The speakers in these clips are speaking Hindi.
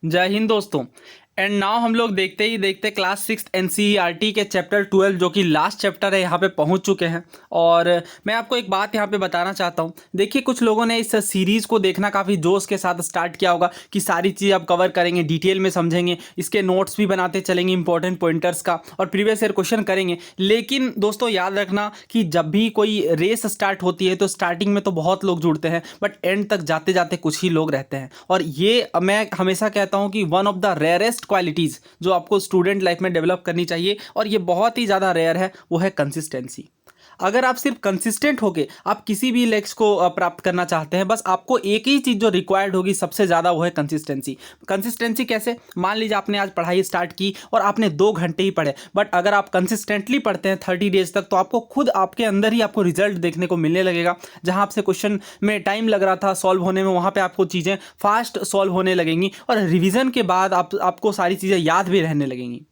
जय हिंद दोस्तों। एंड नाउ हम लोग देखते ही देखते क्लास 6 एनसीईआरटी के चैप्टर 12 जो कि लास्ट चैप्टर है यहाँ पे पहुँच चुके हैं। और मैं आपको एक बात यहाँ पे बताना चाहता हूँ। देखिए, कुछ लोगों ने इस सीरीज़ को देखना काफ़ी जोश के साथ स्टार्ट किया होगा कि सारी चीज़ अब कवर करेंगे, डिटेल में समझेंगे, इसके नोट्स भी बनाते चलेंगे इंपॉर्टेंट पॉइंटर्स का, और प्रीवियस ईयर क्वेश्चन करेंगे। लेकिन दोस्तों याद रखना कि जब भी कोई रेस स्टार्ट होती है तो स्टार्टिंग में तो बहुत लोग जुड़ते हैं, बट एंड तक जाते जाते कुछ ही लोग रहते हैं। और ये मैं हमेशा कहता हूँ कि one of the rarest qualities जो आपको स्टूडेंट लाइफ में डेवलप करनी चाहिए, और ये बहुत ही ज़्यादा रेयर है, वो है कंसिस्टेंसी। अगर आप सिर्फ कंसिस्टेंट होके आप किसी भी लक्ष्य को प्राप्त करना चाहते हैं, बस आपको एक ही चीज़ जो रिक्वायर्ड होगी सबसे ज़्यादा, वो है कंसिस्टेंसी। कंसिस्टेंसी कैसे? मान लीजिए आपने आज पढ़ाई स्टार्ट की और आपने 2 घंटे ही पढ़े, बट अगर आप कंसिस्टेंटली पढ़ते हैं 30 डेज तक, तो आपको खुद आपके अंदर ही आपको रिजल्ट देखने को मिलने लगेगा। जहाँ आपसे क्वेश्चन में टाइम लग रहा था सॉल्व होने में, वहाँ पर आपको चीज़ें फास्ट सॉल्व होने लगेंगी, और रिविज़न के बाद आपको सारी चीज़ें याद भी रहने लगेंगी।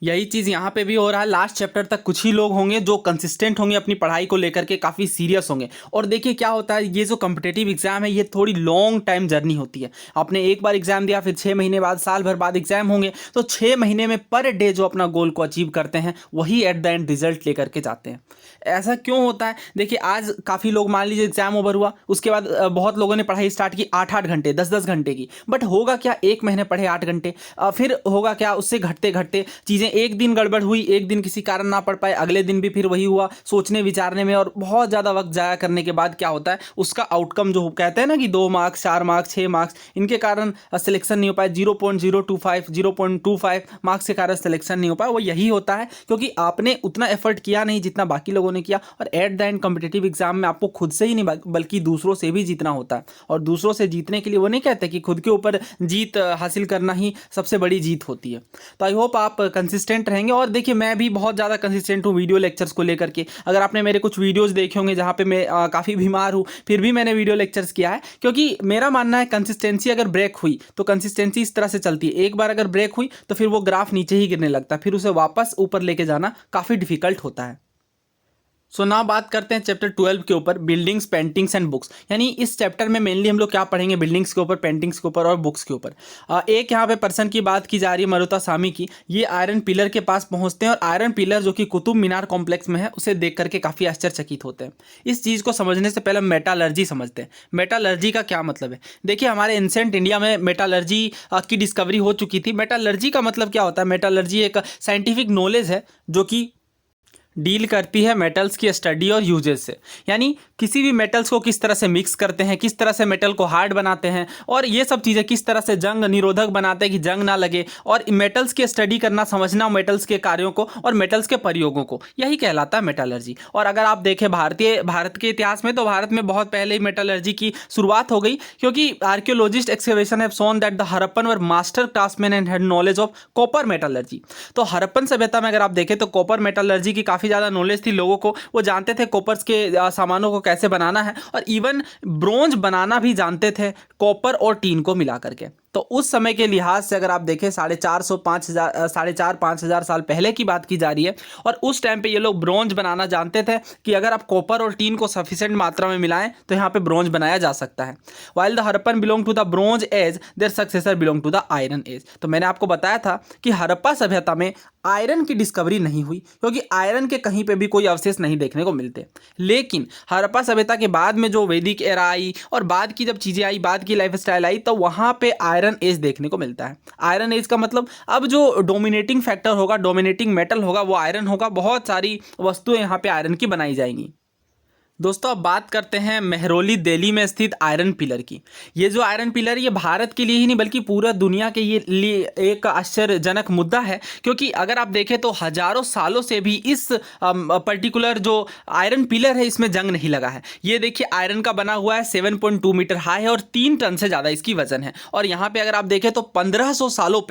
यही चीज़ यहाँ पे भी हो रहा है। लास्ट चैप्टर तक कुछ ही लोग होंगे जो कंसिस्टेंट होंगे, अपनी पढ़ाई को लेकर के काफ़ी सीरियस होंगे। और देखिए क्या होता है, ये जो कॉम्पिटिटिव एग्जाम है ये थोड़ी लॉन्ग टाइम जर्नी होती है। आपने एक बार एग्जाम दिया, फिर 6 महीने बाद, साल भर बाद एग्जाम होंगे, तो 6 महीने में पर डे जो अपना गोल को अचीव करते हैं वही एट द एंड रिजल्ट लेकर के जाते हैं। ऐसा क्यों होता है? देखिए, आज काफ़ी लोग, मान लीजिए एग्जाम ओवर हुआ, उसके बाद बहुत लोगों ने पढ़ाई स्टार्ट की 8-8 घंटे, 10-10 घंटे की, बट होगा क्या, एक महीने पढ़े 8 घंटे, फिर होगा क्या, उससे घटते घटते चीज़ें, एक दिन गड़बड़ हुई, एक दिन किसी कारण ना पढ़ पाए, अगले दिन भी फिर वही हुआ, सोचने विचारने में और बहुत ज़्यादा वक्त जाया करने के बाद क्या होता है, उसका आउटकम जो कहते हैं ना कि 2 मार्क्स, 4 मार्क्स, 6 मार्क्स, इनके कारण सिलेक्शन नहीं हो पाए, 0.025, 0.25 मार्क्स के कारण सिलेक्शन नहीं हो पाया। वो यही होता है क्योंकि आपने उतना एफर्ट किया नहीं जितना बाकी लोगों ने किया। और at the end competitive exam में आपको खुद से ही नहीं बल्कि दूसरों से भी जीतना होता है। और दूसरों से जीतने के लिए वो नहीं कहते कि खुद के ऊपर जीत हासिल करना ही सबसे बड़ी जीत होती है। तो आई होप आप कंसिस्टेंट रहेंगे। और देखिए, मैं भी बहुत ज़्यादा कंसिस्टेंट हूँ वीडियो लेक्चर्स को लेकर के। अगर आपने मेरे कुछ वीडियोस देखे होंगे जहाँ पे मैं काफ़ी बीमार हूँ, फिर भी मैंने वीडियो लेक्चर्स किया है, क्योंकि मेरा मानना है कंसिस्टेंसी अगर ब्रेक हुई तो कंसिस्टेंसी इस तरह से चलती है, एक बार अगर ब्रेक हुई तो फिर वो ग्राफ नीचे ही गिरने लगता है, फिर उसे वापस ऊपर लेके जाना काफ़ी डिफिकल्ट होता है। सो नाउ बात करते हैं चैप्टर 12 के ऊपर, बिल्डिंग्स, पेंटिंग्स एंड बुक्स। यानी इस चैप्टर में मेनली हम लोग क्या पढ़ेंगे, बिल्डिंग्स के ऊपर, पेंटिंग्स के ऊपर और बुक्स के ऊपर। एक यहाँ पे पर्सन की बात की जा रही है, मरुतासामी की। ये आयरन पिलर के पास पहुंचते हैं, और आयरन पिलर जो कि कुतुब मीनार कॉम्प्लेक्स में है, उसे देख करके काफ़ी आश्चर्यचकित होते हैं। इस चीज़ को समझने से पहले मेटालर्जी समझते हैं। मेटालर्जी का क्या मतलब है? देखिए, हमारे एंसेंट इंडिया में मेटालर्जी की डिस्कवरी हो चुकी थी। मेटालर्जी का मतलब क्या होता है? मेटालर्जी एक साइंटिफिक नॉलेज है जो कि डील करती है मेटल्स की स्टडी और यूजेस से। यानी किसी भी मेटल्स को किस तरह से मिक्स करते हैं, किस तरह से मेटल को हार्ड बनाते हैं, और ये सब चीज़ें किस तरह से जंग निरोधक बनाते हैं कि जंग ना लगे, और मेटल्स की स्टडी करना, समझना मेटल्स के कार्यों को और मेटल्स के प्रयोगों को, यही कहलाता है मेटलर्जी। और अगर आप देखें भारत के इतिहास में, तो भारत में बहुत पहले ही मेटलर्जी की शुरुआत हो गई, क्योंकि archaeologist excavation have shown that the Harappan were master craftsman and had knowledge of copper metallurgy. तो हड़प्पन सभ्यता में अगर आप देखें तो कॉपर मेटलर्जी की काफ़ी ज़्यादा नॉलेज थी लोगों को। वो जानते थे कॉपर्स के सामानों को कैसे बनाना है, और इवन ब्रोंज बनाना भी जानते थे, कॉपर और टीन को मिला करके। तो उस समय के लिहाज से अगर आप देखें, 4,500 साल पहले की बात की जा रही है, और उस टाइम पे ये लोग ब्रोंज बनाना जानते थे कि अगर आप कॉपर और टीन को सफिशिएंट मात्रा में मिलाएं तो यहाँ पे ब्रोंज बनाया जा सकता है। While the Harappan belong to the bronze age, their successor belong to the iron age. तो मैंने आपको बताया था कि हड़प्पा सभ्यता में आयरन की डिस्कवरी नहीं हुई, क्योंकि आयरन के कहीं पे भी कोई अवशेष नहीं देखने को मिलते। लेकिन हड़प्पा सभ्यता के बाद में जो वैदिक एरा आई और बाद की जब चीज़ें आई, बाद की लाइफस्टाइल आई, तो वहाँ पे आयरन एज देखने को मिलता है। आयरन एज का मतलब अब जो डोमिनेटिंग फैक्टर होगा, डोमिनेटिंग मेटल होगा, वो आयरन होगा। बहुत सारी वस्तुएं यहाँ पे आयरन की बनाई जाएंगी। दोस्तों, अब बात करते हैं मेहरौली दिल्ली में स्थित आयरन पिलर की। ये जो आयरन पिलर, ये भारत के लिए ही नहीं बल्कि पूरा दुनिया के लिए एक आश्चर्यजनक मुद्दा है, क्योंकि अगर आप देखें तो हजारों सालों से भी इस पर्टिकुलर जो आयरन पिलर है इसमें जंग नहीं लगा है। ये देखिए, आयरन का बना हुआ है, 7.2 मीटर हाई है और 3 टन से ज़्यादा इसकी वजन है। और यहाँ पे अगर आप देखें तो 1500 सालों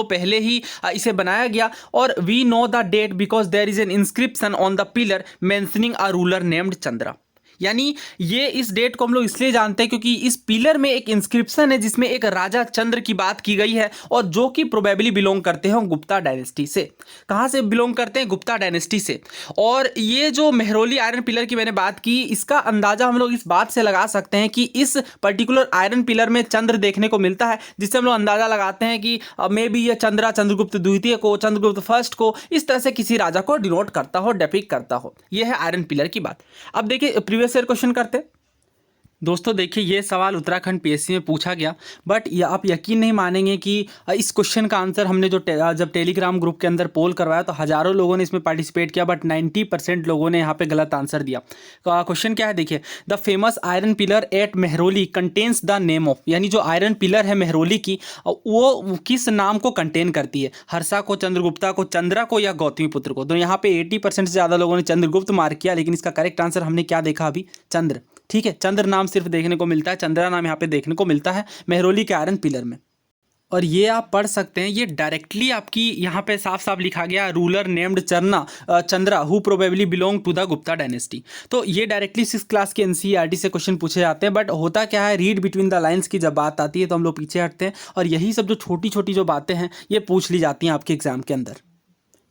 पहले ही इसे बनाया गया। और we know the date because there is an inscription on the pillar mentioning ruler named Chandra. यानी ये इस डेट को हम लोग इसलिए जानते हैं क्योंकि इस पिलर में एक इंस्क्रिप्शन है जिसमें एक राजा चंद्र की बात की गई है और जो कि प्रोबेबली बिलोंग करते हैं गुप्ता डायनेस्टी से। कहाँ से बिलोंग करते हैं? गुप्ता डायनेस्टी से। और ये जो मेहरौली आयरन पिलर की मैंने बात की, इसका अंदाजा हम लोग इस बात से लगा सकते हैं कि इस पर्टिकुलर आयरन पिलर में चंद्र देखने को मिलता है, जिससे हम लोग अंदाजा लगाते हैं कि मे बी ये चंद्रगुप्त द्वितीय को, चंद्रगुप्त फर्स्ट को, इस तरह से किसी राजा को डिनोट करता हो, डेपिक्ट करता हो। यह है आयरन पिलर की बात। अब देखिए प्रीवियस ईयर क्वेश्चन करते हैं। दोस्तों देखिए ये सवाल उत्तराखंड पीएससी में पूछा गया, बट आप यकीन नहीं मानेंगे कि इस क्वेश्चन का आंसर हमने जब टेलीग्राम ग्रुप के अंदर पोल करवाया तो हज़ारों लोगों ने इसमें पार्टिसिपेट किया, बट 90% लोगों ने यहाँ पे गलत आंसर दिया। क्वेश्चन क्या है देखिए, the famous iron pillar at Mehrauli contains the name of, यानी जो आयरन पिलर है मेहरौली की वो किस नाम को कंटेन करती है? हर्षा को, चंद्रगुप्ता को, चंद्रा को या गौतमीपुत्र को? तो यहाँ पे 80% से ज़्यादा लोगों ने चंद्रगुप्त मार्क किया, लेकिन इसका करेक्ट आंसर हमने क्या देखा अभी? चंद्र। ठीक है, चंद्र नाम सिर्फ देखने को मिलता है, चंद्रा नाम यहाँ पे देखने को मिलता है मेहरौली के आयरन पिलर में। और ये आप पढ़ सकते हैं, ये डायरेक्टली आपकी यहाँ पे साफ साफ लिखा गया, ruler named Chandra who probably belong to the Gupta dynasty. तो ये डायरेक्टली 6th क्लास के एनसीईआरटी से क्वेश्चन पूछे जाते हैं, बट होता क्या है, रीड बिटवीन द लाइंस की जब बात आती है तो हम लोग पीछे हटते हैं, और यही सब जो छोटी छोटी जो बातें हैं ये पूछ ली जाती हैं आपके एग्जाम के अंदर।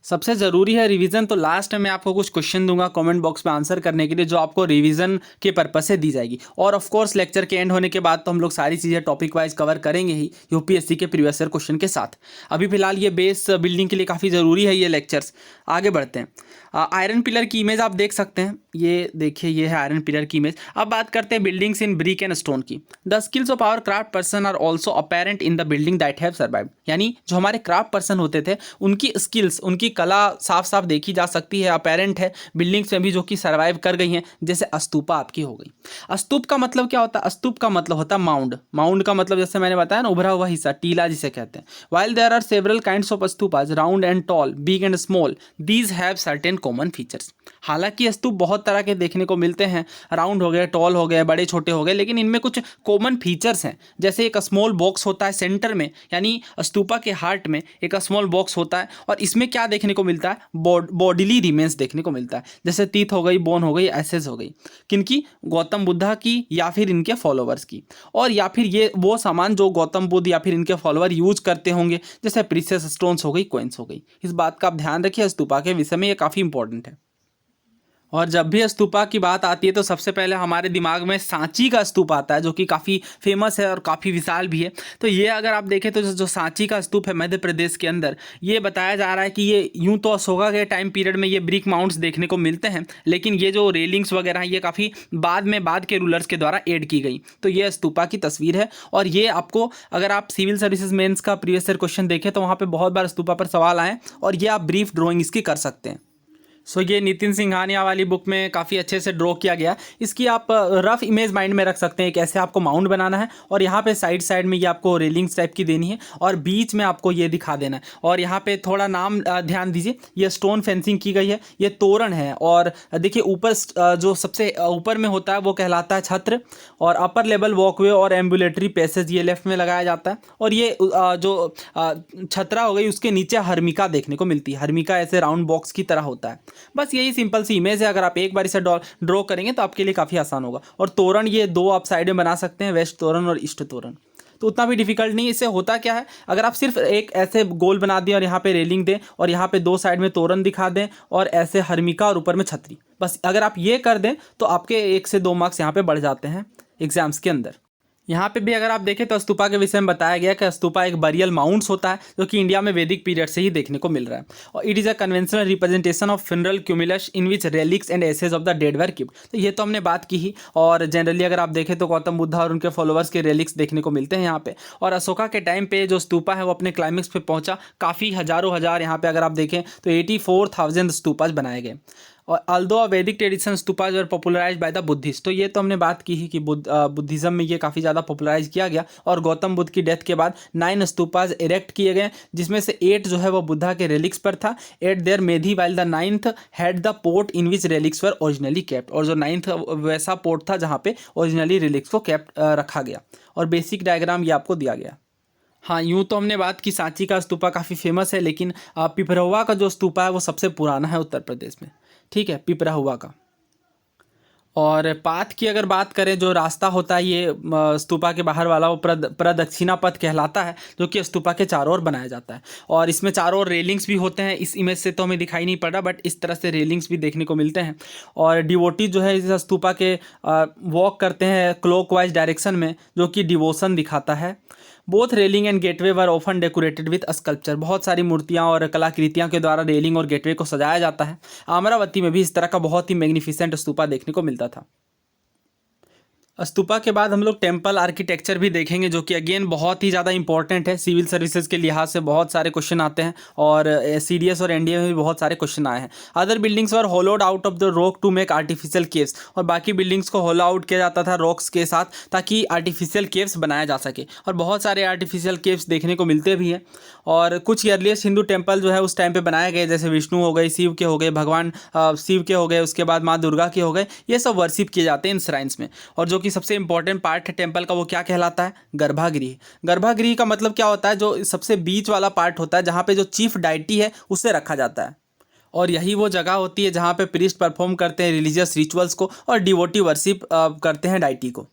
सबसे ज़रूरी है रिवीजन, तो लास्ट में मैं आपको कुछ क्वेश्चन दूंगा कमेंट बॉक्स में आंसर करने के लिए, जो आपको रिवीजन के पर्पस से दी जाएगी। और ऑफ कोर्स लेक्चर के एंड होने के बाद तो हम लोग सारी चीज़ें टॉपिक वाइज कवर करेंगे ही यूपीएससी के प्रीवियस ईयर क्वेश्चन के साथ। अभी फिलहाल ये बेस बिल्डिंग के लिए काफ़ी ज़रूरी है ये लेक्चर्स। आगे बढ़ते हैं। आयरन पिलर की इमेज आप देख सकते हैं, ये देखिए ये है आयरन पिलर की इमेज। अब बात करते हैं buildings in brick and stone की। The skills of our craft person are also apparent in the building that have survived, यानी जो हमारे क्राफ्ट पर्सन होते थे उनकी स्किल्स, उनकी कला साफ साफ देखी जा सकती है, अपेरेंट है बिल्डिंग्स में भी जो कि सर्वाइव कर गई हैं। जैसे स्तूपा आपकी हो गई। स्तूप का मतलब क्या होता है? स्तूप का मतलब होता है माउंड। माउंड का मतलब जैसे मैंने बताया ना, उभरा हुआ हिस्सा, टीला जिसे कहते हैं। While there are several kinds of stupas, round and tall, big and small, these have certain common features. हालांकि स्तूप बहुत तरह के देखने को मिलते हैं, राउंड हो गए, टॉल हो गए, बड़े छोटे हो गए, लेकिन इनमें कुछ कॉमन फीचर्स हैं। जैसे एक स्मॉल बॉक्स होता है सेंटर में, यानी स्तूपा के हार्ट में एक स्मॉल बॉक्स होता है, और इसमें क्या देखने को मिलता है? बॉडीली रिमेन्स देखने को मिलता है। जैसे टीथ हो गई, बोन हो गई, एसेस हो गई। किनकी? गौतम बुद्धा की या फिर इनके फॉलोवर्स की, और या फिर ये वो सामान जो गौतम बुद्ध या फिर इनके फॉलोअर यूज करते होंगे, जैसे प्रीशियस स्टोन्स हो गई, कॉइन्स हो गई। इस बात का आप ध्यान रखिए, स्तूपा के विषय में ये काफ़ी इंपॉर्टेंट है। और जब भी स्तूपा की बात आती है तो सबसे पहले हमारे दिमाग में सांची का स्तूप आता है, जो कि काफ़ी फेमस है और काफ़ी विशाल भी है। तो ये अगर आप देखें तो जो सांची का स्तूप है मध्य प्रदेश के अंदर, ये बताया जा रहा है कि ये यूँ तो अशोका के टाइम पीरियड में ये ब्रिक माउंट्स देखने को मिलते हैं, लेकिन ये जो रेलिंग्स वगैरह हैं ये काफ़ी बाद के रूलर्स के द्वारा ऐड की गई। तो ये स्तूपा की तस्वीर है, और ये आपको, अगर आप सिविल सर्विसेज मेंस का प्रीवियस ईयर क्वेश्चन देखें तो वहाँ पर बहुत बार स्तूपा पर सवाल आए, और ये आप ब्रीफ ड्रॉइंग इसकी कर सकते हैं। सो ये नितिन सिंघानिया वाली बुक में काफ़ी अच्छे से ड्रॉ किया गया। इसकी आप रफ इमेज माइंड में रख सकते हैं, कैसे आपको माउंट बनाना है, और यहाँ पे साइड में ये आपको रेलिंग्स टाइप की देनी है, और बीच में आपको ये दिखा देना है। और यहाँ पे थोड़ा नाम ध्यान दीजिए, ये स्टोन फेंसिंग की गई है, ये तोरण है, और देखिए ऊपर जो सबसे ऊपर में होता है वो कहलाता है छत्र, और अपर लेवल वॉकवे और एम्बुलेटरी पैसेज ये लेफ्ट में लगाया जाता है। और ये जो छतरा हो गई उसके नीचे हर्मिका देखने को मिलती है। हर्मिका ऐसे राउंड बॉक्स की तरह होता है। बस यही सिंपल सी इमेज है, अगर आप एक बार इसे ड्रॉ करेंगे तो आपके लिए काफ़ी आसान होगा। और तोरण ये दो आप साइड में बना सकते हैं, वेस्ट तोरण और ईस्ट तोरण, तो उतना भी डिफिकल्ट नहीं। इससे होता क्या है, अगर आप सिर्फ एक ऐसे गोल बना दें और यहाँ पे रेलिंग दें और यहाँ पे दो साइड में तोरण दिखा दें और ऐसे हर्मिका और ऊपर में छतरी, बस अगर आप ये कर दें तो आपके 1 से 2 मार्क्स यहाँ पे बढ़ जाते हैं एग्जाम्स के अंदर। यहाँ पे भी अगर आप देखें तो स्तूपा के विषय में बताया गया कि स्तूपा एक बरियल माउंट्स होता है, जो कि इंडिया में वैदिक पीरियड से ही देखने को मिल रहा है, और it is a conventional representation of funeral tumulus in which relics and ashes of the dead were kept. तो ये तो हमने बात की ही, और जनरली अगर आप देखें तो गौतम बुद्धा और उनके फॉलोअर्स के रेलिक्स देखने को मिलते हैं यहाँ पे। और अशोका के टाइम पे जो स्तूपा है वो अपने क्लाइमेक्स पे पहुंचा, काफ़ी हज़ारों हज़ार यहाँ पे अगर आप देखें तो 84,000 स्तूपाज बनाए गए। और although Vedic tradition stupas were popularise by the Buddhist, तो ये तो हमने बात की ही कि बुद्धिज़्म में ये काफ़ी ज़्यादा पॉपुलराइज किया गया। और गौतम बुद्ध की डेथ के बाद 9 स्तूपाज इरेक्ट किए गए, जिसमें से 8 जो है वो बुद्धा के रेलिक्स पर था। 8 there medhi while the 9th had the port in which relics were originally kept, और जो 9th वैसा पोर्ट था जहाँ पे ओरिजिनली रेलिक्स को केप्ट रखा गया। और बेसिक डायग्राम ये आपको दिया गया। हाँ, यूँ तो हमने बात की सांची का स्तूपा काफ़ी फेमस है, लेकिन पिपरहुआ का जो स्तूपा है वो सबसे पुराना है उत्तर प्रदेश में। ठीक है, पिपरहुआ का। और पाथ की अगर बात करें, जो रास्ता होता है ये स्तूपा के बाहर वाला, वो प्रदक्षिणा पथ कहलाता है, जो कि स्तूपा के चारों ओर बनाया जाता है। और इसमें चारों ओर रेलिंग्स भी होते हैं। इस इमेज से तो हमें दिखाई नहीं पड़ रहा, बट इस तरह से रेलिंग्स भी देखने को मिलते हैं। और डिवोटी जो है इस स्तूपा के वॉक करते हैं क्लॉकवाइज डायरेक्शन में, जो कि डिवोशन दिखाता है। Both railing and gateway were often decorated with sculpture. बहुत सारी मूर्तियां और कलाकृतियां के द्वारा रेलिंग और गेटवे को सजाया जाता है। अमरावती में भी इस तरह का बहुत ही मैग्निफिसेंट स्तूपा देखने को मिलता था। स्तूपा के बाद हम लोग टेम्पल आर्किटेक्चर भी देखेंगे, जो कि अगेन बहुत ही ज़्यादा इंपॉर्टेंट है। सिविल सर्विसेज के लिहाज से बहुत सारे क्वेश्चन आते हैं, और सीडीएस और एनडीए में भी बहुत सारे क्वेश्चन आए हैं। Other buildings were hollowed out of the rock to make artificial caves. और बाकी बिल्डिंग्स को होलो आउट किया जाता था रॉक्स के साथ, ताकि आर्टिफिशियल केव्स बनाया जा सके। और बहुत सारे आर्टिफिशियल केव्स देखने को मिलते भी हैं। और कुछ अर्लीस्ट हिंदू टेम्पल जो है उस टाइम पर बनाए गए, जैसे विष्णु हो गए, शिव के हो गए, भगवान शिव के हो गए, उसके बाद माँ दुर्गा के हो गए, ये सब वर्शिप किए जाते हैं इन श्राइन्स में। और जो कि सबसे इंपॉर्टेंट पार्ट है टेम्पल का, वो क्या कहलाता है? गर्भागृह। गर्भागृह का मतलब क्या होता है? जो सबसे बीच वाला पार्ट होता है, जहाँ पे जो चीफ डाइटी है उसे रखा जाता है। और यही वो जगह होती है जहाँ पे प्रीस्ट परफॉर्म करते हैं रिलीजियस रिचुअल्स को, और डिवोटी वर्शिप करते हैं डाइटी को।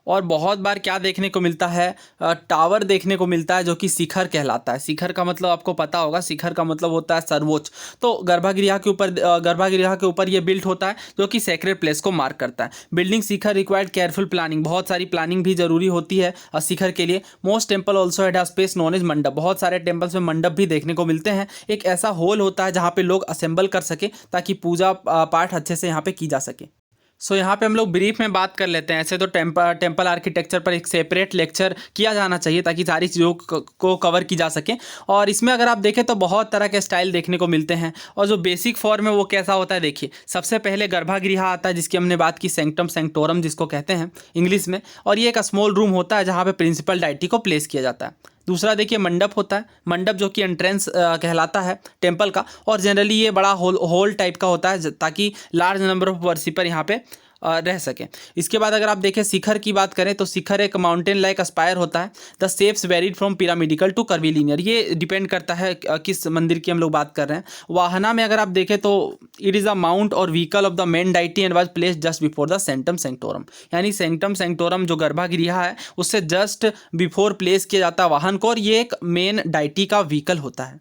और बहुत बार क्या देखने को मिलता है? टावर देखने को मिलता है, जो कि शिखर कहलाता है। शिखर का मतलब आपको पता होगा, शिखर का मतलब होता है सर्वोच्च। तो गर्भगृह के ऊपर ये बिल्ट होता है, जो कि सेक्रेड प्लेस को मार्क करता है। बिल्डिंग शिखर रिक्वायर्ड केयरफुल प्लानिंग। बहुत सारी प्लानिंग भी जरूरी होती है शिखर के लिए। Most temple also had a space known as mandap. बहुत सारे टेम्पल्स में मंडप भी देखने को मिलते हैं। एक ऐसा हॉल होता है जहाँ पे लोग असेंबल कर सके, ताकि पूजा पाठ अच्छे से यहाँ पे की जा सके। सो यहाँ पे हम लोग ब्रीफ में बात कर लेते हैं। ऐसे तो टेम्पल आर्किटेक्चर पर एक सेपरेट लेक्चर किया जाना चाहिए, ताकि सारी चीज़ों को कवर की जा सके। और इसमें अगर आप देखें तो बहुत तरह के स्टाइल देखने को मिलते हैं। और जो बेसिक फॉर्म है वो कैसा होता है, देखिए सबसे पहले गर्भगृह आता है, जिसकी हमने बात की, सेंक्टम सेंक्टोरम जिसको कहते हैं इंग्लिश में। और ये एक स्मॉल रूम होता है जहाँ पे प्रिंसिपल डाइटी को प्लेस किया जाता है। दूसरा देखिए मंडप होता है। मंडप जो कि एंट्रेंस कहलाता है टेम्पल का, और जनरली ये बड़ा हॉल टाइप का होता है, ताकि लार्ज नंबर ऑफ वर्शिपर यहाँ पे रह सके। इसके बाद अगर आप देखें शिखर की बात करें, तो शिखर एक माउंटेन लाइक अस्पायर होता है। The shapes varied from pyramidical to curvilinear. ये डिपेंड करता है किस मंदिर की हम लोग बात कर रहे हैं। वाहना में अगर आप देखें तो it is a mount or vehicle of the main deity and was placed just before the sanctum sanctorum. यानी सेंटम सेंक्टोरम जो गर्भगृह है उससे जस्ट बिफोर प्लेस किया जाता है वाहन को, और ये एक मेन डाइटी का व्हीकल होता है।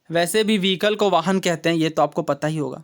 वैसे भी व्हीकल को वाहन कहते हैं, ये तो आपको पता ही होगा।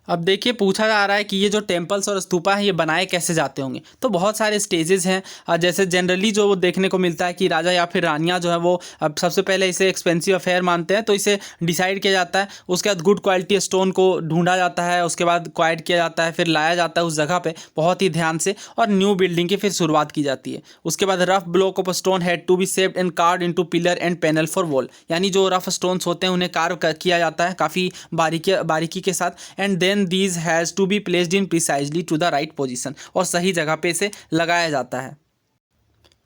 अब देखिए पूछा जा रहा है कि ये जो टेम्पल्स और स्तूपा हैं ये बनाए कैसे जाते होंगे। तो बहुत सारे स्टेजेस हैं। जैसे जनरली जो देखने को मिलता है कि राजा या फिर रानियाँ जो है वो अब सबसे पहले इसे एक्सपेंसिव अफेयर मानते हैं, तो इसे डिसाइड किया जाता है। उसके बाद गुड क्वालिटी स्टोन को ढूंढा जाता है, उसके बाद क्वाइट किया जाता है, फिर लाया जाता है उस जगह पे बहुत ही ध्यान से, और न्यू बिल्डिंग की फिर शुरुआत की जाती है। उसके बाद rough block of stone had to be shaped and carved into pillar and panel for wall. यानी जो रफ स्टोन्स होते हैं उन्हें कार्व किया जाता है काफ़ी बारीकी के साथ। And then these has to be placed in precisely to the right position. और सही जगह पे इसे लगाया जाता है।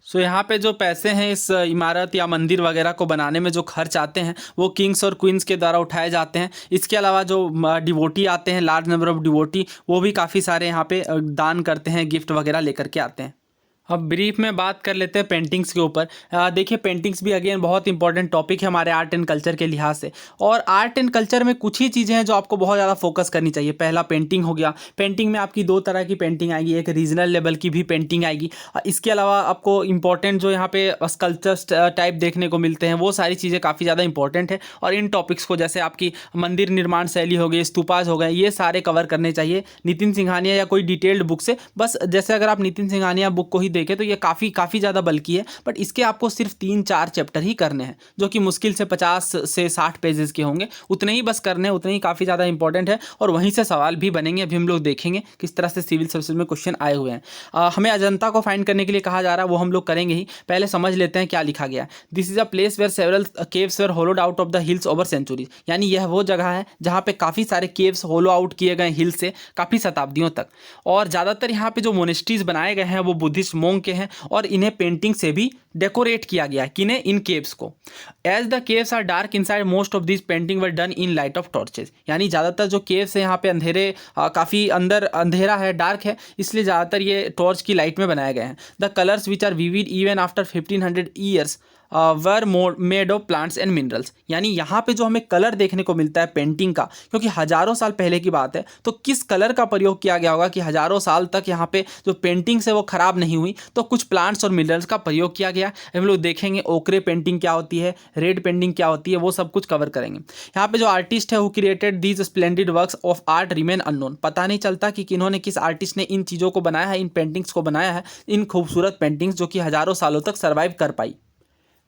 सो यहाँ पे जो पैसे हैं इस इमारत या मंदिर वगैरह को बनाने में जो खर्च आते हैं वो किंग्स और क्वींस के द्वारा उठाए जाते हैं। इसके अलावा जो डिवोटी आते हैं, लार्ज नंबर ऑफ डिवोटी, वो भी काफ़ी सारे यहाँ पे दान करते हैं, गिफ्ट वगैरह लेकर के आते हैं। अब ब्रीफ में बात कर लेते हैं पेंटिंग्स के ऊपर। देखिए पेंटिंग्स भी अगेन बहुत इंपॉर्टेंट टॉपिक है हमारे आर्ट एंड कल्चर के लिहाज से। और आर्ट एंड कल्चर में कुछ ही चीज़ें हैं जो आपको बहुत ज़्यादा फोकस करनी चाहिए। पहला पेंटिंग हो गया। पेंटिंग में आपकी दो तरह की पेंटिंग आएगी, एक रीजनल लेवल की भी पेंटिंग आएगी। इसके अलावा आपको इंपॉर्टेंट जो यहाँ पे स्कल्पचर्स टाइप देखने को मिलते हैं, वो सारी चीज़ें काफ़ी ज़्यादा इंपॉर्टेंट है। और इन टॉपिक्स को जैसे आपकी मंदिर निर्माण शैली हो गई, स्तूपाज हो गए, ये सारे कवर करने चाहिए नितिन सिंघानिया या कोई डिटेल्ड बुक से। बस जैसे अगर आप नितिन सिंघानिया बुक को ही देखें तो ये काफ़ी ज़्यादा बल्कि है, बट इसके आपको सिर्फ 3-4 चैप्टर ही करने हैं, जो कि मुश्किल से 50 से 60 पेजेस के होंगे। उतने ही बस करने हैं, उतने ही काफ़ी ज़्यादा इंपॉर्टेंट है। और वहीं से सवाल भी बनेंगे। अभी हम लोग देखेंगे किस तरह से सिविल सर्विसेज में क्वेश्चन आए हुए हैं। हमें अजंता को फाइंड करने के लिए कहा जा रहा है, वो हम लोग करेंगे ही। पहले समझ लेते हैं क्या लिखा गया। This is a place where several caves were hollowed out of the hills over centuries. यानी यह वो जगह है जहाँ पे काफ़ी सारे केव्स होलो आउट किए गए हिल से काफ़ी शताब्दियों तक। और ज़्यादातर यहाँ पे जो मोनेस्ट्रीज बनाए गए हैं वो बुद्धिस्ट मोंग के हैं, और इन्हें पेंटिंग से भी डेकोरेट किया गया है किन्हें, इन केव्स को। As the caves are dark inside most of this painting were done in light of torches, यानी ज़्यादातर जो केव्स है यहाँ पे अंधेरे काफ़ी अंदर अंधेरा है, डार्क है, इसलिए ज़्यादातर ये टॉर्च की लाइट में बनाए गए हैं। The colours which are vivid even after 1500 years were made of plants and minerals, यानी यहाँ पे जो हमें कलर देखने को मिलता है पेंटिंग का, क्योंकि हज़ारों साल पहले की बात है, तो किस कलर का प्रयोग किया गया होगा कि हज़ारों साल तक यहाँ पे जो पेंटिंग्स है वो ख़राब नहीं हुई, तो कुछ प्लांट्स और मिनरल्स का प्रयोग किया गया। हम लोग देखेंगे ओकरे पेंटिंग क्या होती है, रेड पेंटिंग क्या होती है, वो सब कुछ कवर करेंगे। यहाँ पे जो आर्टिस्ट है who created these splendid works of art remain unknown, पता नहीं चलता कि किन्होंने, किस आर्टिस्ट ने इन चीज़ों को बनाया है, इन पेंटिंग्स को बनाया है, इन खूबसूरत पेंटिंग्स जो कि हज़ारों सालों तक सर्वाइव कर पाई।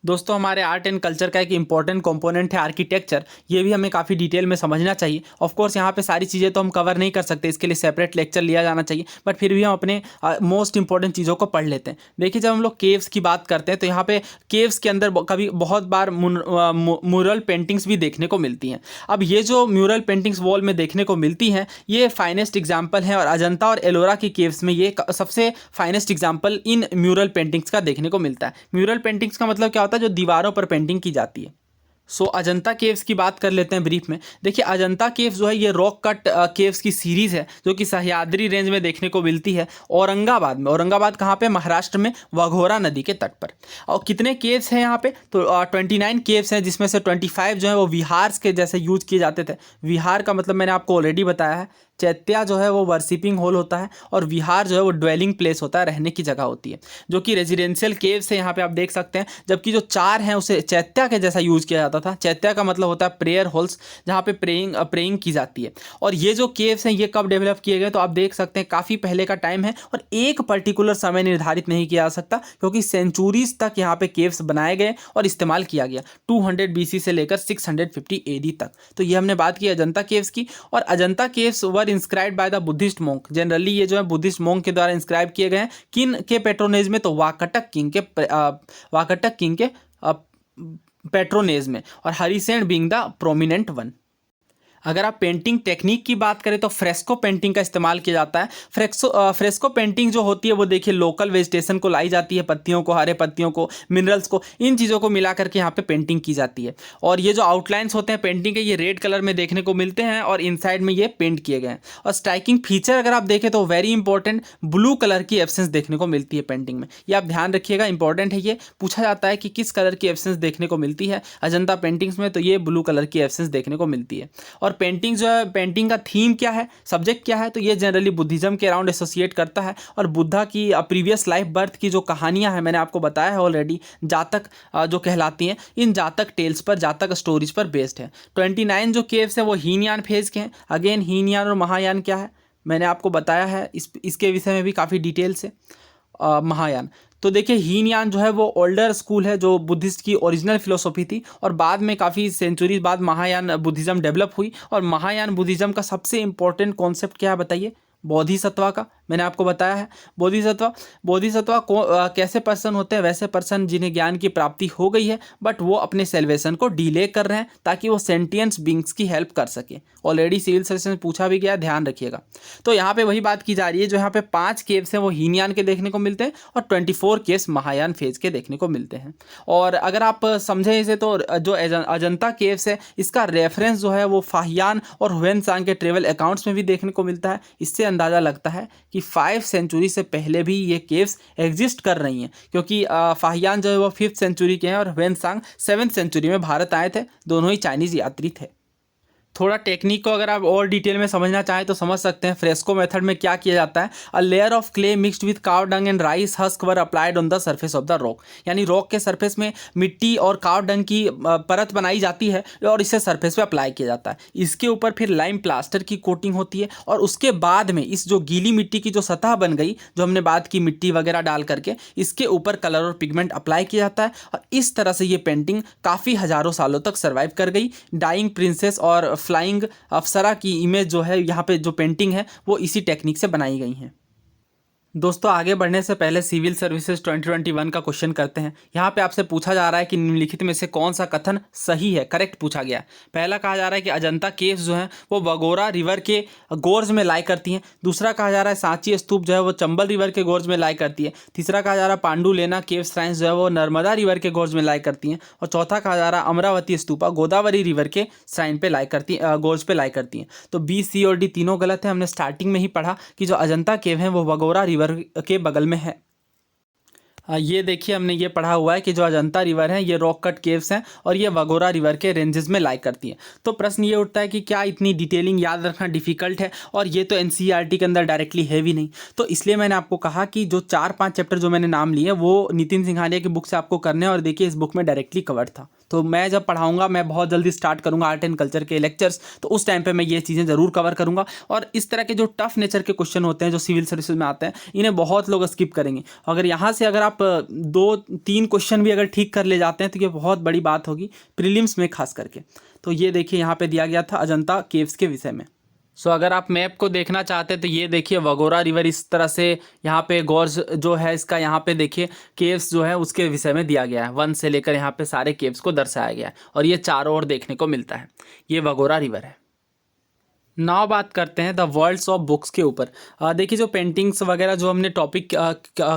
दोस्तों हमारे आर्ट एंड कल्चर का एक इंपॉर्टेंट कंपोनेंट है आर्किटेक्चर, ये भी हमें काफ़ी डिटेल में समझना चाहिए। ऑफ कोर्स यहाँ पे सारी चीज़ें तो हम कवर नहीं कर सकते, इसके लिए सेपरेट लेक्चर लिया जाना चाहिए, बट फिर भी हम अपने मोस्ट इंपॉर्टेंट चीज़ों को पढ़ लेते हैं। देखिए जब हम लोग केव्स की बात करते हैं तो यहाँ पे केव्स के अंदर कभी बहुत बार म्यूरल पेंटिंग्स भी देखने को मिलती हैं। अब ये जो म्यूरल पेंटिंग्स वॉल में देखने को मिलती हैं ये फाइनेस्ट एग्जाम्पल है, और अजंता और एलोरा की केव्स में ये सबसे finest example in mural paintings का देखने को मिलता है। म्यूरल पेंटिंग्स का मतलब क्या होता है, जो दीवारों पर पेंटिंग की जाती है। सो अजंता केव्स की बात कर लेते हैं ब्रीफ में। देखिए अजंता केव्स जो है ये रॉक कट केव्स की सीरीज़ है जो कि सह्याद्री रेंज में देखने को मिलती है औरंगाबाद में। औरंगाबाद कहाँ पे, महाराष्ट्र में, वाघोरा नदी के तट पर। और कितने केव्स हैं यहाँ पे, तो 29 केव्स हैं, जिसमें से 25 जो है वो विहार के जैसे यूज किए जाते थे। विहार का मतलब मैंने आपको ऑलरेडी बताया है, चैत्या जो है वो वर्शिपिंग हॉल होता है, और विहार जो है वो ड्वेलिंग प्लेस होता है, रहने की जगह होती है, जो कि रेजिडेंशियल केव्स है, यहाँ पे आप देख सकते हैं। जबकि जो 4 हैं उसे चैत्या के जैसा यूज़ किया जाता था। चैत्या का मतलब होता है प्रेयर हॉल्स, जहाँ पे प्रेइंग की जाती है। और ये जो केव्स हैं ये कब डेवलप किए गए, तो आप देख सकते हैं काफ़ी पहले का टाइम है, और एक पर्टिकुलर समय निर्धारित नहीं किया जा सकता, क्योंकि सेंचुरीज तक यहाँ पे केव्स बनाए गए और इस्तेमाल किया गया, 200 BC से लेकर 650 AD तक। तो ये हमने बात की अजंता केव्स की। और Ajanta caves were inscribed bye the Buddhist monk, generally ये जो है बुद्धिस्ट मोंक के द्वारा इंस्क्राइब किए गए हैं। किन के पेट्रोनेज में, तो वाकटक किंग के पेट्रोनेज में, और Harisena being the prominent one. अगर आप पेंटिंग टेक्निक की बात करें तो फ्रेस्को पेंटिंग का इस्तेमाल किया जाता है। फ्रेस्को पेंटिंग जो होती है वो देखिए लोकल वेजिटेशन को लाई जाती है, पत्तियों को, हरे पत्तियों को, मिनरल्स को, इन चीज़ों को मिला करके यहाँ पे पेंटिंग की जाती है। और ये जो आउटलाइंस होते हैं पेंटिंग के, ये रेड कलर में देखने को मिलते हैं, और इनसाइड में ये पेंट किए गए हैं। और स्ट्राइकिंग फीचर अगर आप देखें तो वेरी इंपॉर्टेंट, ब्लू कलर की एब्सेंस देखने को मिलती है पेंटिंग में। ये आप ध्यान रखिएगा, इंपॉर्टेंट है। ये पूछा जाता है कि किस कलर की एब्सेंस देखने को मिलती है अजंता पेंटिंग्स में, तो ये ब्लू कलर की एब्सेंस देखने को मिलती है। और पेंटिंग जो है, पेंटिंग का थीम क्या है, सब्जेक्ट क्या है, तो ये जनरली बुद्धिज्म के अराउंड एसोसिएट करता है। और बुद्धा की प्रीवियस लाइफ बर्थ की जो कहानियां हैं, मैंने आपको बताया है ऑलरेडी, जातक जो कहलाती हैं, इन जातक टेल्स पर, जातक स्टोरीज पर बेस्ड है। 29 जो केव्स हैं वो हीनयान फेज के हैं। अगेन हीनयान और महायान क्या है मैंने आपको बताया है, इसके विषय में भी काफ़ी डिटेल से। महायान, तो देखिए हीनयान जो है वो ओल्डर स्कूल है जो बुद्धिस्ट की ओरिजिनल फिलोसॉफी थी, और बाद में काफ़ी सेंचुरीज बाद महायान बुद्धिज़्म डेवलप हुई। और महायान बुद्धिज़्म का सबसे इंपॉर्टेंट कॉन्सेप्ट क्या है बताइए, बोधिसत्वा का। मैंने आपको बताया है बोधिसत्वा को कैसे पर्सन होते हैं, वैसे पर्सन जिन्हें ज्ञान की प्राप्ति हो गई है बट वो अपने सेल्वेशन को डिले कर रहे हैं ताकि वो सेंटियंस बींग्स की हेल्प कर सके। ऑलरेडी सिविल सर्विस में पूछा भी गया, ध्यान रखिएगा। तो यहाँ पे वही बात की जा रही है, जो यहाँ पे 5 केव्स हैं वो हीनयान के देखने को मिलते हैं, और 24 केव्स महायान फेज के देखने को मिलते हैं। और अगर आप समझें इसे तो जो अजंता केव्स है इसका रेफरेंस जो है वो फाहियान और ह्वेनसांग के ट्रेवल अकाउंट्स में भी देखने को मिलता है। इससे अंदाज़ा लगता है कि 5 सेंचुरी से पहले भी ये केव्स एग्जिस्ट कर रही हैं, क्योंकि फाहियान जो है वो 5th सेंचुरी के हैं और ह्वेनसांग 7th सेंचुरी में भारत आए थे। दोनों ही चाइनीज़ यात्री थे। थोड़ा टेक्निक को अगर आप और डिटेल में समझना चाहें तो समझ सकते हैं। फ्रेस्को मेथड में क्या किया जाता है, a layer of clay mixed with cow dung and rice husk were applied on the surface of the rock, यानी रॉक के सरफेस में मिट्टी और काव डंग की परत बनाई जाती है और इसे सरफेस पे अप्लाई किया जाता है। इसके ऊपर फिर लाइम प्लास्टर की कोटिंग होती है, और उसके बाद में इस जो गीली मिट्टी की जो सतह बन गई, जो हमने बात की मिट्टी वगैरह डाल करके, इसके ऊपर कलर और पिगमेंट अप्लाई किया जाता है। और इस तरह से ये पेंटिंग काफ़ी हज़ारों सालों तक सर्वाइव कर गई। डाइंग प्रिंसेस और फ्लाइंग अप्सरा की इमेज जो है यहाँ पे जो पेंटिंग है वो इसी टेक्निक से बनाई गई हैं। दोस्तों आगे बढ़ने से पहले सिविल सर्विसेज 2021 का क्वेश्चन करते हैं। यहाँ पे आपसे पूछा जा रहा है कि निम्नलिखित में से कौन सा कथन सही है, करेक्ट पूछा गया है। पहला कहा जा रहा है कि अजंता केव्स जो हैं वो वगोरा रिवर के गोर्ज में लाई करती हैं। दूसरा कहा जा रहा है सांची स्तूप जो है वो चंबल रिवर के गोर्ज में लाई करती है। तीसरा कहा जा रहा है पांडु लेना केव श्राइन्स जो है वो नर्मदा रिवर के गोर्ज में लाई करती हैं। और चौथा कहा जा रहा है अमरावती स्तूपा गोदावरी रिवर के श्राइन पे लाई करती गोर्ज पे लाई करती हैं। तो बी, सी और डी तीनों गलत है। हमने स्टार्टिंग में ही पढ़ा कि जो अजंता केव है वो वगोरा रिवर के बगल में है। ये देखिए हमने ये पढ़ा हुआ है कि जो अजंता रिवर है ये रॉक कट केव्स हैं और ये वगोरा रिवर के रेंजेस में लाई करती है। तो प्रश्न ये उठता है कि क्या इतनी डिटेलिंग याद रखना डिफिकल्ट है, और ये तो एनसीईआरटी के अंदर डायरेक्टली है भी नहीं। तो इसलिए मैंने आपको कहा कि जो 4-5 चैप्टर जो मैंने नाम लिए वो नितिन सिंघानिया की बुक से आपको करने हैं, और देखिए इस बुक में डायरेक्टली कवर्ड था। तो मैं जब पढ़ाऊंगा, मैं बहुत जल्दी स्टार्ट करूंगा आर्ट एंड कल्चर के लेक्चर्स, तो उस टाइम पे मैं ये चीज़ें ज़रूर कवर करूंगा। और इस तरह के जो टफ नेचर के क्वेश्चन होते हैं जो सिविल सर्विसेज में आते हैं, इन्हें बहुत लोग स्किप करेंगे। अगर यहाँ से अगर आप 2-3 क्वेश्चन भी अगर ठीक कर ले जाते हैं तो ये बहुत बड़ी बात होगी प्रीलिम्स में खास करके। तो ये देखिए यहाँ पे दिया गया था अजंता केव्स के विषय में। सो अगर आप मैप को देखना चाहते हैं तो ये देखिए वगोरा रिवर इस तरह से यहाँ पे गोर्ज जो है इसका, यहाँ पे देखिए केव्स जो है उसके विषय में दिया गया है। 1 से लेकर यहाँ पे सारे केव्स को दर्शाया गया है और ये चारों ओर देखने को मिलता है। ये वगोरा रिवर है। नाउ बात करते हैं द वर्ल्ड्स ऑफ बुक्स के ऊपर। देखिए जो पेंटिंग्स वगैरह जो हमने टॉपिक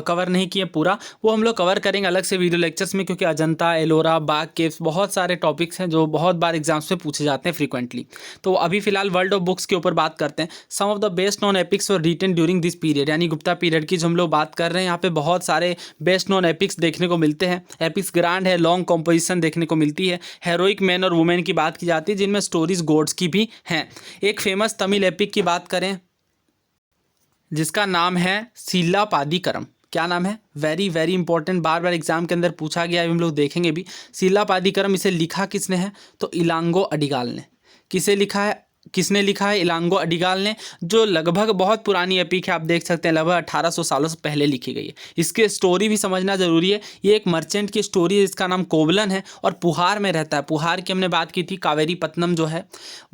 कवर नहीं किए पूरा, वो हम लोग कवर करेंगे अलग से वीडियो लेक्चर्स में, क्योंकि अजंता, एलोरा, बाग केव्स बहुत सारे टॉपिक्स हैं जो बहुत बार एग्जाम्स में पूछे जाते हैं फ्रीक्वेंटली। तो अभी फिलहाल वर्ल्ड ऑफ बुक्स के ऊपर बात करते हैं। Some of the best non epics were written during this period, यानी गुप्ता पीरियड की जो हम लोग बात कर रहे हैं, यहाँ पे बहुत सारे बेस्ट नॉन एपिक्स देखने को मिलते हैं। एपिक्स ग्रांड है, लॉन्ग कॉम्पोजिशन देखने को मिलती है, हेरोइक मैन और वुमेन की बात की जाती है जिनमें स्टोरीज गॉड्स की भी हैं। एक फेमस तमिल एपिक की बात करें जिसका नाम है सिलापादीकरम। क्या नाम है? वेरी वेरी इंपॉर्टेंट, बार बार एग्जाम के अंदर पूछा गया है, हम लोग देखेंगे भी। सिलापादीकरम, इसे लिखा किसने है? तो इलांगो अडिगाल ने। किसे लिखा है? किसने लिखा है? इलांगो अडिगाल ने, जो लगभग बहुत पुरानी एपिक है, आप देख सकते हैं लगभग 1800 सालों से पहले लिखी गई है। इसके स्टोरी भी समझना जरूरी है। ये एक मर्चेंट की स्टोरी है, इसका नाम कोवलन है और पुहार में रहता है। पुहार की हमने बात की थी, कावेरी पत्तनम जो है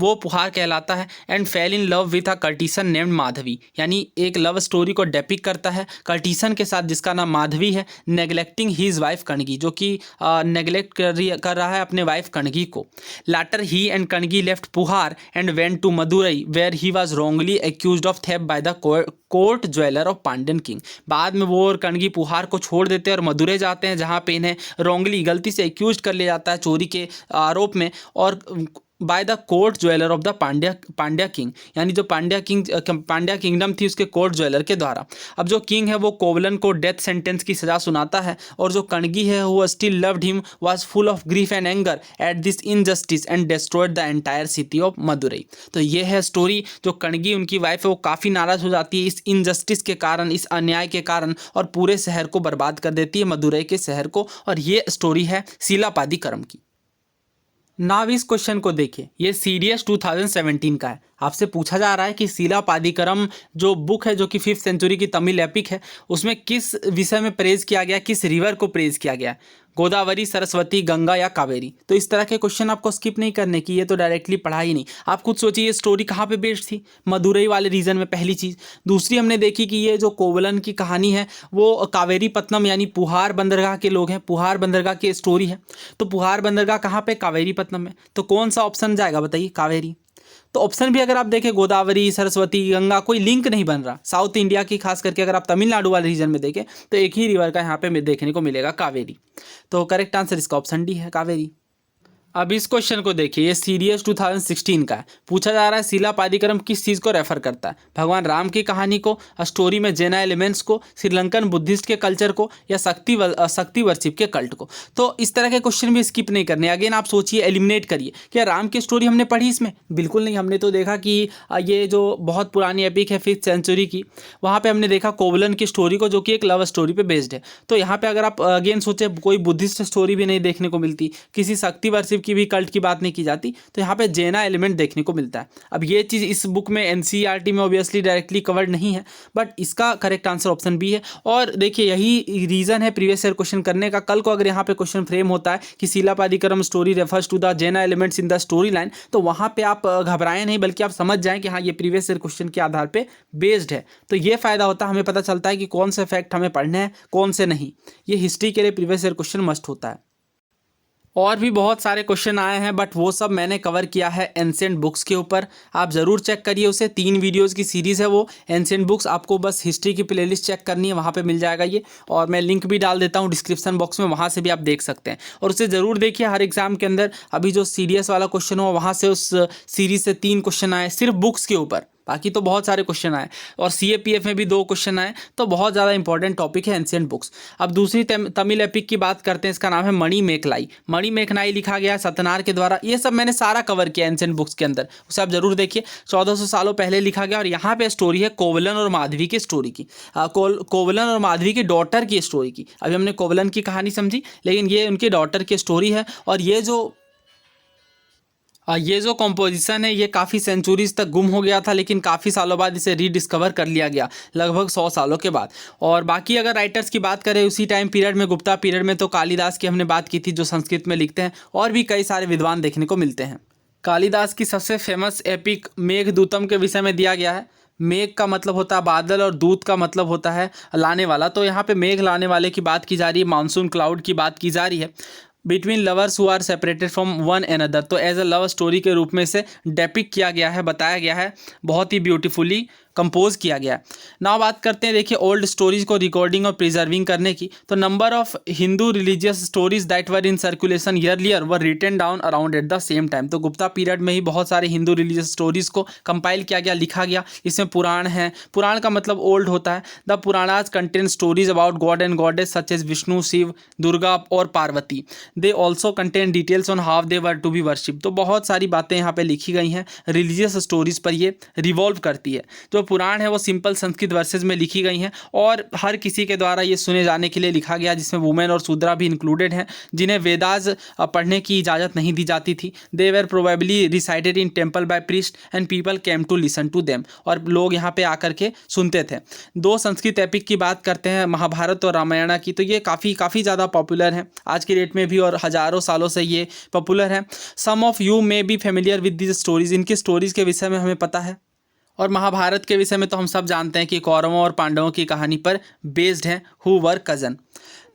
वो पुहार कहलाता है। And fell in love with a courtesan named Madhavi, यानी एक लव स्टोरी को डेपिक करता है कर्टिसन के साथ जिसका नाम माधवी है। नेग्लेक्टिंग हीज वाइफ कणगी, जो कि नेग्लेक्ट कर रहा है अपने वाइफ कणगी को। Later he and Kannagi left Puhar and went to Madurai where he was wrongly accused of theft by the court jeweller of Pandyan king. बाद में वो और कणगी पुहार को छोड़ देते हैं और मदुरै जाते हैं, जहाँ पे इन्हें रॉन्गली गलती से एक्यूज कर लिया जाता है चोरी के आरोप में, और by the court jeweller of the Pandya king, यानी जो पांड्या किंगडम थी उसके कोर्ट ज्वेलर के द्वारा। अब जो किंग है वो कोवलन को डेथ सेंटेंस की सजा सुनाता है, और जो कणगी है वो still loved him was full of grief and anger at this injustice and destroyed the entire city of Madurai. तो ये है स्टोरी। जो कणगी उनकी वाइफ है वो काफ़ी नाराज़ हो जाती है इस इनजस्टिस के कारण, इस अन्याय के कारण, और पूरे शहर को बर्बाद कर देती है, मदुरै के शहर को। और ये स्टोरी है सिलापादीकरम की। नाव इस क्वेश्चन को देखिए, ये सीडीएस 2017 का है। आपसे पूछा जा रहा है कि सिलापादीकरम जो बुक है, जो कि 5th सेंचुरी की तमिल एपिक है, उसमें किस विषय में प्रेज किया गया, किस रिवर को प्रेज किया गया? गोदावरी, सरस्वती, गंगा या कावेरी? तो इस तरह के क्वेश्चन आपको स्किप नहीं करने की, ये तो डायरेक्टली पढ़ा ही नहीं। आप खुद सोचिए ये स्टोरी कहाँ पे बेस्ड थी? मदुरै वाले रीजन में, पहली चीज़। दूसरी हमने देखी कि ये जो कोवलन की कहानी है वो कावेरी पत्तनम यानी पुहार बंदरगाह के लोग हैं, पुहार बंदरगाह की स्टोरी है। तो पुहार बंदरगाह कहाँ पे? कावेरी पत्तनम में। तो कौन सा ऑप्शन जाएगा बताइए? कावेरी। तो ऑप्शन भी अगर आप देखें गोदावरी, सरस्वती, गंगा, कोई लिंक नहीं बन रहा। साउथ इंडिया की खास करके अगर आप तमिलनाडु वाले रीजन में देखें तो एक ही रिवर का यहाँ पे देखने को मिलेगा, कावेरी। तो करेक्ट आंसर इसका ऑप्शन डी है, कावेरी। अब इस क्वेश्चन को देखिए, ये सीडीएस 2016 का है। पूछा जा रहा है सिलापादीकरम किस चीज़ को रेफर करता है? भगवान राम की कहानी को, स्टोरी में जेना एलिमेंट्स को, श्रीलंकन बुद्धिस्ट के कल्चर को, या शक्ति वर्शिप के कल्ट को? तो इस तरह के क्वेश्चन भी स्किप नहीं करने। अगेन आप सोचिए, एलिमिनेट करिए। क्या राम की स्टोरी हमने पढ़ी इसमें? बिल्कुल नहीं। हमने तो देखा कि ये जो बहुत पुरानी एपिक है 5th सेंचुरी की, वहाँ पर हमने देखा कोवलन की स्टोरी को, जो कि एक लव स्टोरी पर बेस्ड है। तो यहाँ पर अगर आप अगेन सोचे, कोई बुद्धिस्ट स्टोरी भी नहीं देखने को मिलती, किसी शक्ति वर्शिप की भी कल्ट की बात नहीं की जाती, तो यहाँ पे जेना एलिमेंट देखने को मिलता है। अब ये चीज़ इस बुक में एनसीईआरटी में ऑब्वियसली डायरेक्टली कवर्ड नहीं है, बट इसका करेक्ट आंसर ऑप्शन बी है। और देखिए यही रीज़न है प्रीवियस ईयर क्वेश्चन करने का। कल को अगर यहाँ पे क्वेश्चन फ्रेम होता है कि Silappadikaram story refers to the Jaina elements in the story line, तो वहाँ पे आप घबराएं नहीं, बल्कि आप समझ जाएं कि हाँ ये प्रीवियस ईयर क्वेश्चन के आधार पे बेस्ड है। तो ये फ़ायदा होता है, हमें पता चलता है कि कौन से फैक्ट हमें पढ़ने हैं कौन से नहीं। ये हिस्ट्री के लिए प्रीवियस ईयर क्वेश्चन मस्ट होता है। और भी बहुत सारे क्वेश्चन आए हैं, बट वो सब मैंने कवर किया है एंशिएंट बुक्स के ऊपर। आप ज़रूर चेक करिए उसे, 3 वीडियोस की सीरीज़ है वो एंशिएंट बुक्स। आपको बस हिस्ट्री की प्लेलिस्ट चेक करनी है, वहाँ पे मिल जाएगा ये। और मैं लिंक भी डाल देता हूँ डिस्क्रिप्शन बॉक्स में, वहाँ से भी आप देख सकते हैं। और उसे ज़रूर देखिए, हर एग्जाम के अंदर अभी जो सीडीएस वाला क्वेश्चन हुआ वहाँ से उस सीरीज़ से 3 क्वेश्चन आए सिर्फ बुक्स के ऊपर, बाकी तो बहुत सारे क्वेश्चन आए। और सीएपीएफ में भी 2 क्वेश्चन आए, तो बहुत ज़्यादा इंपॉर्टेंट टॉपिक है एंशिएंट बुक्स। अब दूसरी तमिल एपिक की बात करते हैं, इसका नाम है मणिमेखलाई। मणिमेखलाई लिखा गया सतनार के द्वारा। ये सब मैंने सारा कवर किया एंशिएंट बुक्स के अंदर, उसे आप जरूर देखिए। 1400 सालों पहले लिखा गया, और यहाँ पे स्टोरी है कोवलन और माधवी की स्टोरी की। कोवलन और माधवी की डॉटर की स्टोरी की। अभी हमने कोवलन की कहानी समझी, लेकिन ये उनकी डॉटर की स्टोरी है। और ये जो कॉम्पोजिशन है ये काफ़ी सेंचुरीज तक गुम हो गया था, लेकिन काफ़ी सालों बाद इसे रीडिस्कवर कर लिया गया, लगभग 100 सालों के बाद। और बाकी अगर राइटर्स की बात करें उसी टाइम पीरियड में, गुप्ता पीरियड में, तो कालिदास की हमने बात की थी जो संस्कृत में लिखते हैं, और भी कई सारे विद्वान देखने को मिलते हैं। कालिदास की सबसे फेमस एपिक मेघदूतम के विषय में दिया गया है। मेघ का मतलब होता है बादल और दूत का मतलब होता है लाने वाला। तो यहाँ पे मेघ लाने वाले की बात की जा रही है, मानसून क्लाउड की बात की जा रही है। Between lovers who are separated from one another, तो एज अ लव स्टोरी के रूप में इसे डेपिक किया गया है, बताया गया है, बहुत ही ब्यूटीफुली कंपोज किया गया है। नाउ बात करते हैं देखिए ओल्ड स्टोरीज को रिकॉर्डिंग और प्रिजर्विंग करने की। तो number of Hindu religious stories that were in circulation earlier were written down around at the same time. तो गुप्ता पीरियड में ही बहुत सारे हिंदू रिलीजियस स्टोरीज को कंपाइल किया गया, लिखा गया। इसमें पुराण है, पुराण का मतलब ओल्ड होता है। The Puranas contain stories about god and goddess such as Vishnu, Shiv, Durga और Parvati. They also contain details on how they were to be worship. तो बहुत सारी बातें यहाँ पे लिखी गई हैं, रिलीजियस स्टोरीज पर ये रिवॉल्व करती है। जो पुराण है वो सिंपल संस्कृत वर्सेज में लिखी गई हैं, और हर किसी के द्वारा ये सुने जाने के लिए लिखा गया, जिसमें वुमेन और शूद्रा भी इंक्लूडेड हैं, जिन्हें वेदास पढ़ने की इजाज़त नहीं दी जाती थी। They were probably recited in temple by priest and people came to listen to them, और लोग यहाँ पे आकर के सुनते थे। 2 संस्कृत एपिक की बात करते हैं, महाभारत और रामायण की। तो ये काफ़ी ज़्यादा पॉपुलर है आज की डेट में भी, और हज़ारों सालों से ये पॉपुलर है। Some of you may be familiar with this stories. इनकी स्टोरीज के विषय में हमें पता है। और महाभारत के विषय में तो हम सब जानते हैं कि कौरवों और पांडवों की कहानी पर बेस्ड है, हु वर कजन।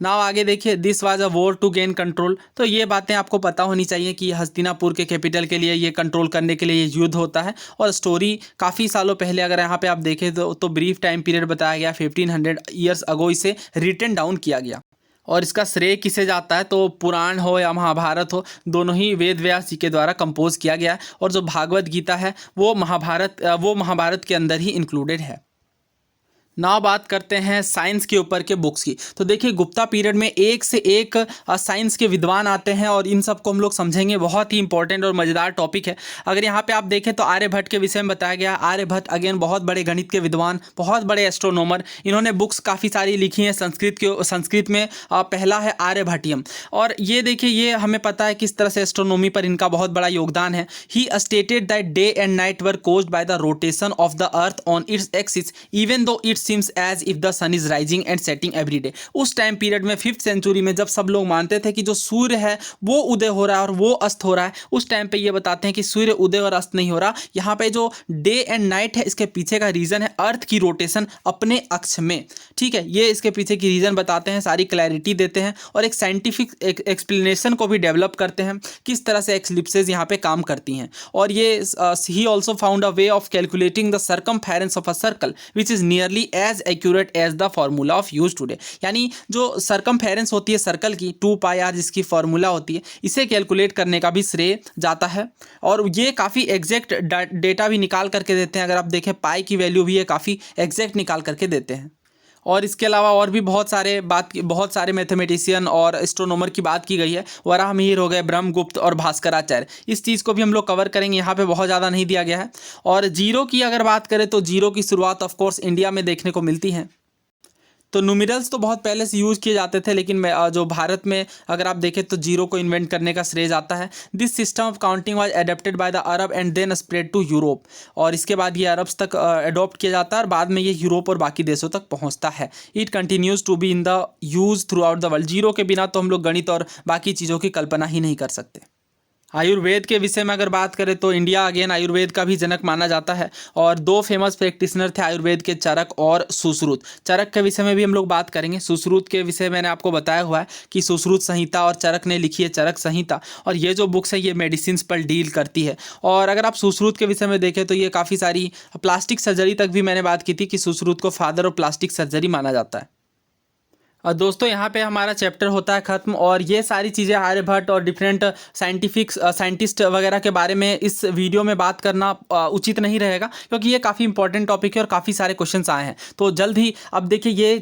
नाउ आगे देखिए, this was a war to gain control. तो ये बातें आपको पता होनी चाहिए कि हस्तिनापुर के कैपिटल के लिए, ये कंट्रोल करने के लिए ये युद्ध होता है। और स्टोरी काफ़ी सालों पहले अगर यहाँ पे आप देखें तो ब्रीफ टाइम पीरियड बताया गया, 1500 ईयर्स अगो इसे रिटन डाउन किया गया। और इसका श्रेय किसे जाता है, तो पुराण हो या महाभारत हो, दोनों ही वेद व्यास जी के द्वारा कंपोज किया गया है। और जो भागवत गीता है वो महाभारत के अंदर ही इंक्लूडेड है। नाउ बात करते हैं साइंस के ऊपर के बुक्स की। तो देखिए गुप्ता पीरियड में एक से एक साइंस के विद्वान आते हैं, और इन सब को हम लोग समझेंगे। बहुत ही इंपॉर्टेंट और मज़ेदार टॉपिक है। अगर यहाँ पे आप देखें तो आर्यभट्ट के विषय में बताया गया। आर्यभट्ट अगेन बहुत बड़े गणित के विद्वान, बहुत बड़े एस्ट्रोनॉमर। इन्होंने बुक्स काफ़ी सारी लिखी हैं संस्कृत में। पहला है आर्यभट्टियम, और ये देखिए ये हमें पता है किस तरह से एस्ट्रोनॉमी पर इनका बहुत बड़ा योगदान है। ही stated that day and night were caused by the rotation of the earth on its axis even though it's seems as if the sun is rising and setting every day। उस टाइम पीरियड में 5th सेंचुरी में जब सब लोग मानते थे कि जो सूर्य है वो उदय हो रहा है और वो अस्त हो रहा है, उस टाइम पे ये बताते हैं कि सूर्य उदय और अस्त नहीं हो रहा। यहाँ पे जो डे एंड नाइट है इसके पीछे का रीज़न है अर्थ की रोटेशन अपने अक्ष में। ठीक है, ये इसके पीछे की रीज़न बताते हैं, सारी क्लैरिटी देते हैं और एक साइंटिफिक एक्सप्लेनेशन को भी डेवलप करते हैं किस तरह से एक्लिप्सेज यहाँ पे काम करती हैं। और ये he also found a way of calculating the circumference of a circle which is nearly as accurate as the formula of use today. यानी जो सर्कमफेरेंस होती है सर्कल की 2πr जिसकी फॉर्मूला होती है, इसे कैलकुलेट करने का भी श्रेय जाता है। और ये काफ़ी एग्जैक्ट डेटा भी निकाल करके देते हैं। अगर आप देखें पाई की वैल्यू भी ये काफ़ी एग्जैक्ट निकाल करके देते हैं। और इसके अलावा और भी बहुत सारे मैथमेटिशियन और एस्ट्रोनॉमर की बात की गई है। वराहमिहिर हो गए, ब्रह्मगुप्त और भास्कराचार्य। इस चीज़ को भी हम लोग कवर करेंगे, यहाँ पे बहुत ज़्यादा नहीं दिया गया है। और जीरो की अगर बात करें तो जीरो की शुरुआत ऑफ कोर्स इंडिया में देखने को मिलती है। तो न्यूमेरल्स तो बहुत पहले से यूज़ किए जाते थे, लेकिन जो भारत में अगर आप देखें तो जीरो को इन्वेंट करने का श्रेय जाता है। This system of counting was adapted by the Arab and then spread to Europe, और इसके बाद ये अरब्स तक अडॉप्ट किया जाता है और बाद में ये यूरोप और बाकी देशों तक पहुंचता है। It continues to be in the use throughout the world. Zero के बिना तो हम लोग गणित और बाकी चीज़ों की कल्पना ही नहीं कर सकते। आयुर्वेद के विषय में अगर बात करें तो इंडिया अगेन आयुर्वेद का भी जनक माना जाता है, और दो फेमस प्रैक्टिशनर थे आयुर्वेद के, चरक और सुश्रुत। चरक के विषय में भी हम लोग बात करेंगे। सुश्रुत के विषय मैंने आपको बताया हुआ है कि सुश्रुत संहिता, और चरक ने लिखी है चरक संहिता, और ये जो बुक्स है ये मेडिसिन पर डील करती है। और अगर आप सुश्रुत के विषय में देखें तो ये काफ़ी सारी प्लास्टिक सर्जरी तक भी मैंने बात की थी कि सुश्रुत को फादर ऑफ प्लास्टिक सर्जरी माना जाता है। और दोस्तों यहाँ पे हमारा चैप्टर होता है ख़त्म, और ये सारी चीज़ें आर्यभट्ट और डिफरेंट साइंटिस्ट वगैरह के बारे में इस वीडियो में बात करना उचित नहीं रहेगा, क्योंकि ये काफ़ी इंपॉर्टेंट टॉपिक है और काफ़ी सारे क्वेश्चंस आए हैं। तो जल्द ही अब देखिए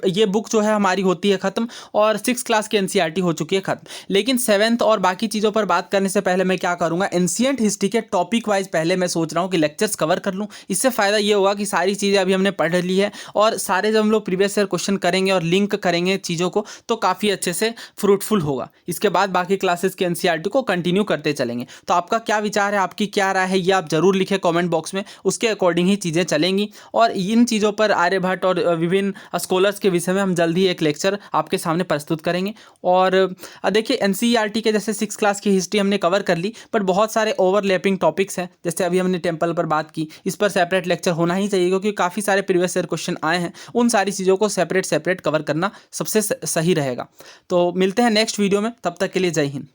ये बुक जो है हमारी होती है ख़त्म, और 6th क्लास की NCERT हो चुकी है ख़त्म। लेकिन 7th और बाकी चीज़ों पर बात करने से पहले मैं क्या करूँगा, एंशिएंट हिस्ट्री के टॉपिक वाइज पहले मैं सोच रहा हूँ कि लेक्चर्स कवर कर लूँ। इससे फ़ायदा ये होगा कि सारी चीज़ें अभी हमने पढ़ ली है, और सारे जब हम लोग प्रीवियस ईयर क्वेश्चन करेंगे और लिंक करेंगे चीज़ों को तो काफ़ी अच्छे से फ्रूटफुल होगा। इसके बाद बाकी क्लासेस के NCERT को कंटिन्यू करते चलेंगे। तो आपका क्या विचार है, आपकी क्या राय है, ये आप ज़रूर लिखें कमेंट बॉक्स में। उसके अकॉर्डिंग ही चीज़ें चलेंगी, और इन चीज़ों पर आर्यभट्ट और विभिन्न स्कॉलर्स के विषय में हम जल्द ही एक लेक्चर आपके सामने प्रस्तुत करेंगे। और देखिए NCERT के जैसे 6th क्लास की हिस्ट्री हमने कवर कर ली, बट बहुत सारे ओवरलैपिंग टॉपिक्स हैं। जैसे अभी हमने टेम्पल पर बात की, इस पर सेपरेट लेक्चर होना ही चाहिए, क्योंकि काफ़ी सारे प्रीवियस ईयर क्वेश्चन आए हैं। उन सारी चीज़ों को सेपरेट कवर करना सबसे सही रहेगा। तो मिलते हैं नेक्स्ट वीडियो में, तब तक के लिए जय हिंद।